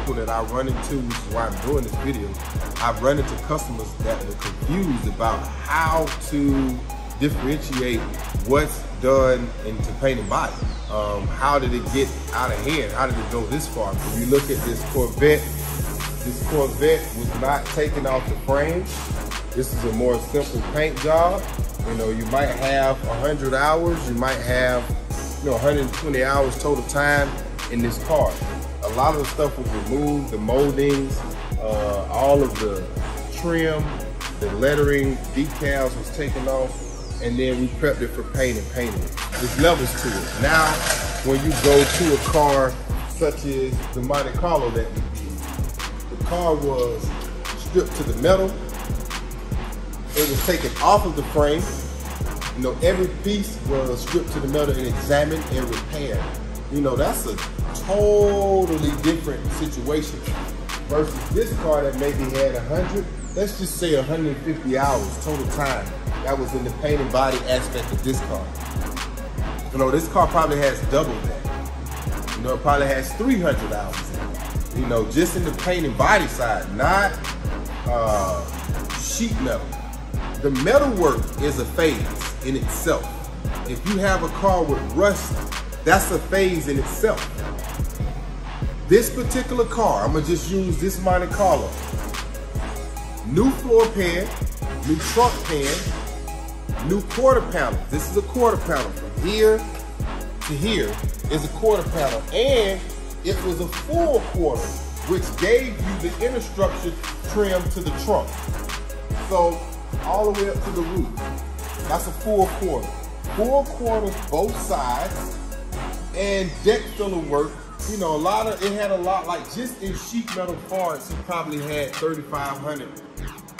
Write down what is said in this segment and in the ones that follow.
That I run into, which is why I'm doing this video, I've run into customers that were confused about how to differentiate what's done into paint and body. How did it get out of hand? How did it go this far? If you look at this Corvette was not taken off the frame. This is a more simple paint job. You know, you might have 100 hours, you might have 120 hours total time in this car. A lot of the stuff was removed, the moldings, all of the trim, the lettering, decals was taken off, and then we prepped it for paint and painted it. There's levels to it. Now, when you go to a car such as the Monte Carlo that we did, the car was stripped to the metal. It was taken off of the frame. You know, every piece was stripped to the metal and examined and repaired. You know, that's a totally different situation versus this car that maybe had 100, let's just say 150 hours total time that was in the paint and body aspect of this car. You know, this car probably has double that. You know, it probably has 300 hours in it. You know, just in the paint and body side, not sheet metal. The metal work is a phase in itself. If you have a car with rust, that's a phase in itself. This particular car, I'm gonna just use this Monte Carlo. New floor pan, new trunk pan, new quarter panel. This is a quarter panel. From here to here is a quarter panel. And it was a full quarter, which gave you the inner structure trim to the trunk. So all the way up to the roof. That's a full quarter. Full quarters both sides. And deck filler work, you know, it had a lot, like just in sheet metal parts, it probably had 3,500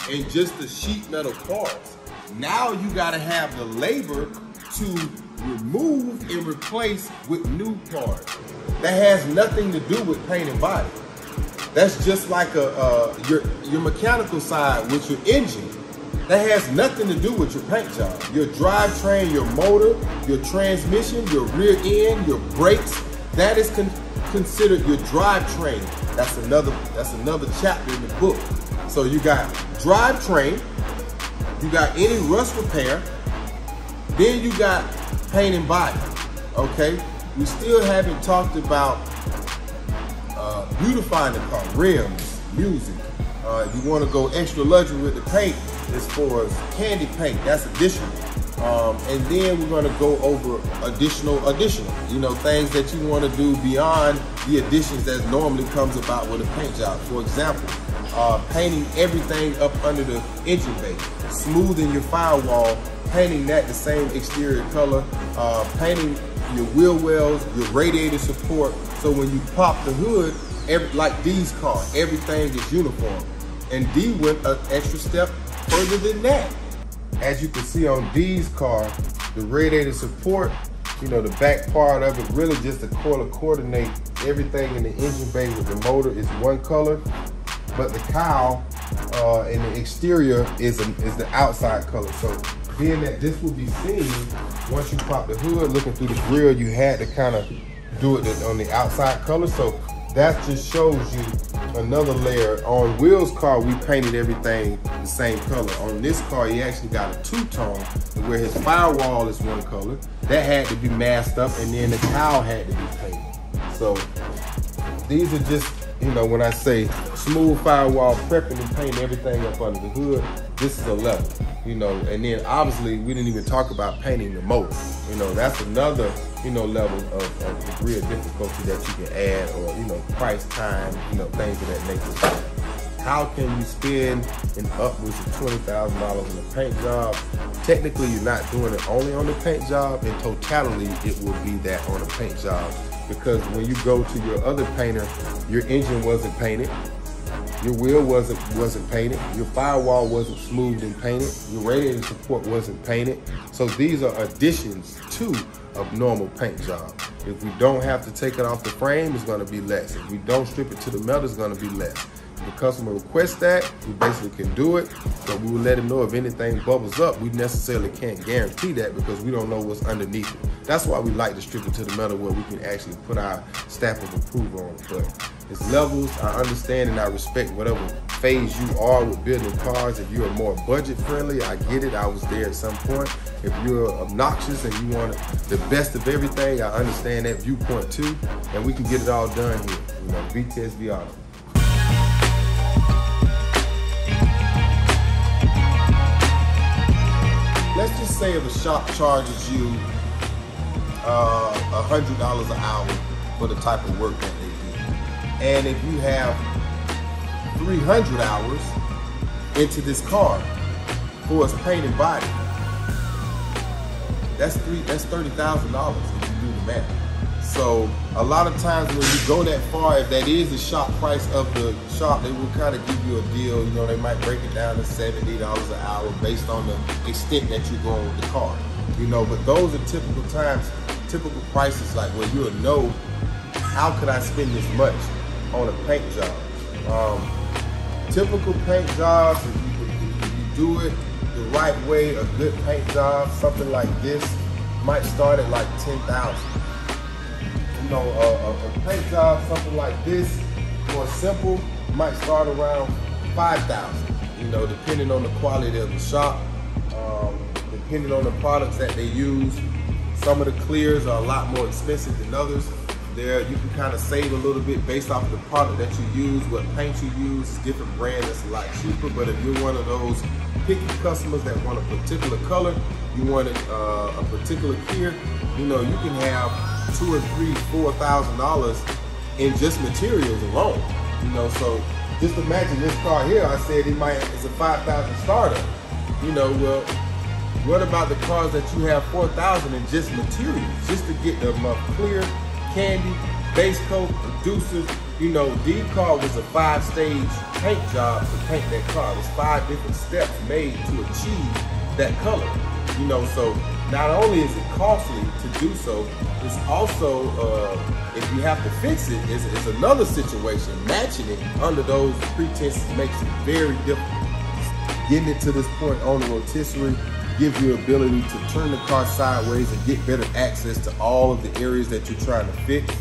in just the sheet metal parts. Now you gotta have the labor to remove and replace with new parts. That has nothing to do with paint and body. That's just like your mechanical side with your engine. That has nothing to do with your paint job. Your drivetrain, your motor, your transmission, your rear end, your brakes, that is considered your drivetrain. That's another chapter in the book. So you got drivetrain, you got any rust repair, then you got paint and body, okay? We still haven't talked about beautifying the car, rims, music. If you want to go extra luxury with the paint, as far as candy paint, that's additional. And then we're gonna go over additional, you know, things that you wanna do beyond the additions that normally comes about with a paint job. For example, painting everything up under the engine bay, smoothing your firewall, painting that the same exterior color, painting your wheel wells, your radiator support, so when you pop the hood, like these cars, everything is uniform. And D went an extra step further than that. As you can see on D's car, the radiator support, you know, the back part of it, really just to coordinate everything in the engine bay with the motor is one color, but the cowl in the exterior is the outside color. So being that this will be seen once you pop the hood, looking through the grill, you had to kind of do it on the outside color. So that just shows you another layer. On Will's car, we painted everything the same color. On this car, he actually got a two-tone where his firewall is one color. That had to be masked up, and then the cowl had to be painted. So these are just, you know, when I say smooth firewall prepping and painting everything up under the hood, this is a level, you know. And then obviously we didn't even talk about painting the motor. You know, that's another, you know, level of degree of difficulty that you can add, or, you know, price, time, you know, things of that nature. How can you spend an upwards of $20,000 on a paint job? Technically, you're not doing it only on the paint job. In totality, it will be that on a paint job. Because when you go to your other painter, your engine wasn't painted, your wheel wasn't painted, your firewall wasn't smoothed and painted, your radiator support wasn't painted. So these are additions to a normal paint job. If we don't have to take it off the frame, it's gonna be less. If we don't strip it to the metal, it's gonna be less. If the customer requests that, we basically can do it, but we will let him know if anything bubbles up. We necessarily can't guarantee that because we don't know what's underneath it. That's why we like to strip it to the metal where we can actually put our stamp of approval on it. But it's levels. I understand and I respect whatever phase you are with building cars. If you're more budget friendly, I get it. I was there at some point. If you're obnoxious and you want the best of everything, I understand that viewpoint too. And we can get it all done here. You know, VTSV Auto. Let's just say if a shop charges you $100 an hour for the type of work that they do. And if you have 300 hours into this car for its paint and body, that's $30,000 if you do the math. So a lot of times when you go that far, if that is the shop price of the shop, they will kind of give you a deal. You know, they might break it down to $70 an hour based on the extent that you're going with the car. You know, but those are typical times, typical prices, like where you'll know, how could I spend this much on a paint job? Typical paint jobs, if you do it the right way, a good paint job, something like this, might start at like $10,000. You know, a paint job, something like this, more simple, might start around $5,000. You know, depending on the quality of the shop, depending on the products that they use. Some of the clears are a lot more expensive than others. There, you can kind of save a little bit based off of the product that you use, what paint you use. It's different brand that's a lot cheaper, but if you're one of those picky customers that want a particular color, you want a particular clear, you know, you can have $2,000 or $3,000, $4,000 in just materials alone. You know, so just imagine this car here. I said it's a $5,000 starter. You know, well, what about the cars that you have $4,000 in just materials, just to get them clear, candy, base coat, reducers? You know, the car was a 5-stage paint job to paint that car. It was 5 different steps made to achieve that color. You know, so not only is it costly to do so, it's also, if you have to fix it, it's another situation. Matching it under those pretenses makes it very difficult. Getting it to this point on the rotisserie gives you the ability to turn the car sideways and get better access to all of the areas that you're trying to fix.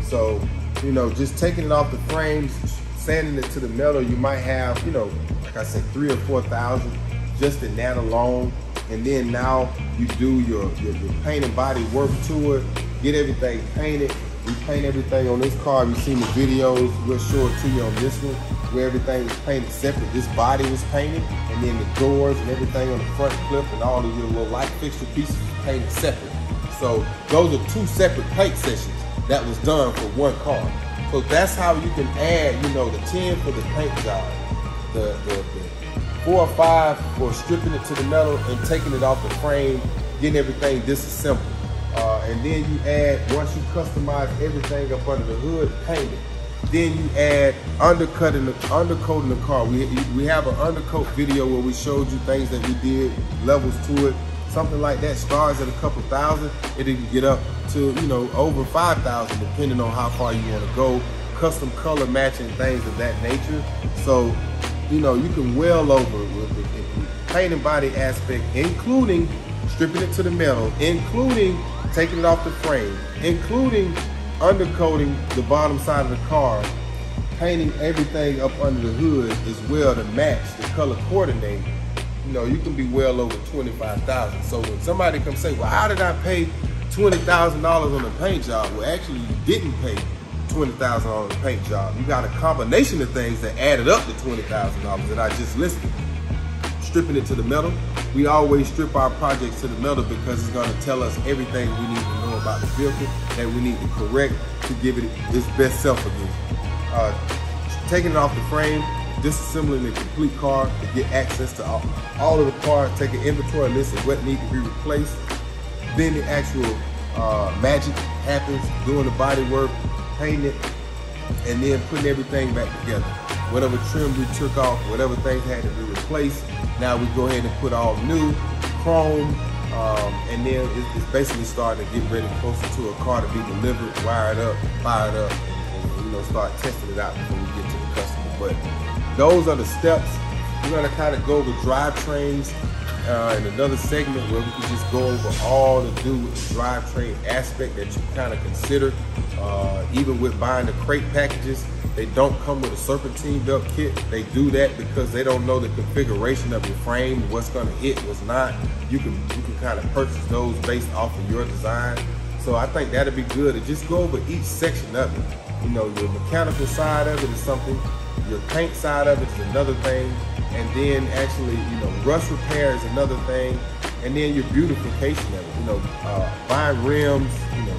So, you know, just taking it off the frames, sanding it to the metal, you might have, you know, like I said, $3,000 or $4,000 just in that alone. And then now you do your paint and body work to it, get everything painted. We paint everything on this car. You've seen the videos, we'll show it to you on this one, where everything was painted separate. This body was painted, and then the doors and everything on the front clip and all of your little light fixture pieces was painted separate. So those are 2 separate paint sessions that was done for one car. So that's how you can add, you know, the 10 for the paint job, the 4 or 5 for stripping it to the metal and taking it off the frame, getting everything disassembled. And then you add, once you customize everything up under the hood, paint it. Then you add undercoating the car. We have an undercoat video where we showed you things that we did, levels to it. Something like that starts at a couple thousand. It can get up to, you know, over 5,000 depending on how far you want to go. Custom color matching, things of that nature. So, you know, you can well over with the paint and body aspect, including stripping it to the metal, including taking it off the frame, including undercoating the bottom side of the car, painting everything up under the hood as well to match the color coordinate. You know, you can be well over $25,000. So when somebody comes say, well, how did I pay $20,000 on a paint job? Well, actually, you didn't pay $20,000 on a paint job. You got a combination of things that added up to $20,000 that I just listed. Stripping it to the metal. We always strip our projects to the metal because it's going to tell us everything we need to know about the vehicle that we need to correct to give it its best self again. Taking it off the frame, disassembling the complete car to get access to all of the car, take an inventory list of what needs to be replaced. Then the actual magic happens, doing the body work, painting it, and then putting everything back together. Whatever trim we took off, whatever things had to be replaced, now we go ahead and put all new chrome, And then it's basically starting to get ready closer to a car to be delivered, wired up, fired up, and you know, start testing it out before we get to the customer. But those are the steps. We're gonna kind of go over drivetrains in another segment where we can just go over all to do with the drivetrain aspect that you kind of consider. Even with buying the crate packages, they don't come with a serpentine belt kit. They do that because they don't know the configuration of your frame, what's gonna hit, what's not. You can kind of purchase those based off of your design. So I think that'd be good to just go over each section of it. You know, your mechanical side of it is something, your paint side of it is another thing, and then actually, you know, rust repair is another thing, and then your beautification of it. You know, buying rims, you know,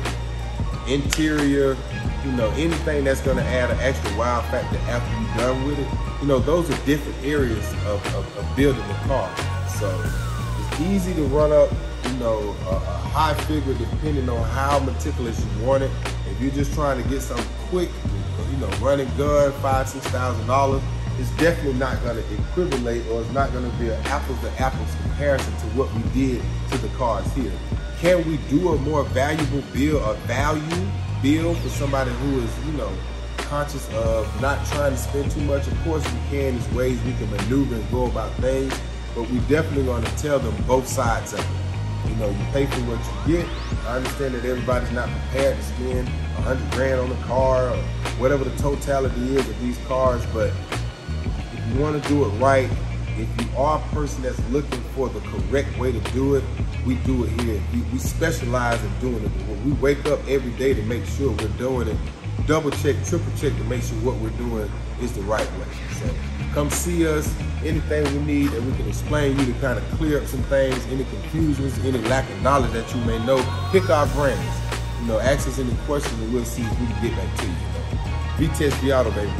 interior, you know, anything that's gonna add an extra wow factor after you're done with it. You know, those are different areas of building the car. So it's easy to run up, you know, a high figure depending on how meticulous you want it. If you're just trying to get something quick, you know, running gun, $5,000, $6,000, it's definitely not gonna equivalent, or it's not gonna be an apples to apples comparison to what we did to the cars here. Can we do a more valuable build, a value build for somebody who is, you know, conscious of not trying to spend too much? Of course we can. There's ways we can maneuver and go about things, but we definitely want to tell them both sides of it. You know, you pay for what you get. I understand that everybody's not prepared to spend $100 grand on a car or whatever the totality is of these cars, but if you want to do it right, if you are a person that's looking for the correct way to do it, we do it here. We specialize in doing it. When we wake up every day to make sure we're doing it, double check, triple check to make sure what we're doing is the right way. So come see us. Anything we need that we can explain you to kind of clear up some things, any confusions, any lack of knowledge that you may know, pick our brains. You know, ask us any questions and we'll see if we can get back to you. VTSV Auto, baby.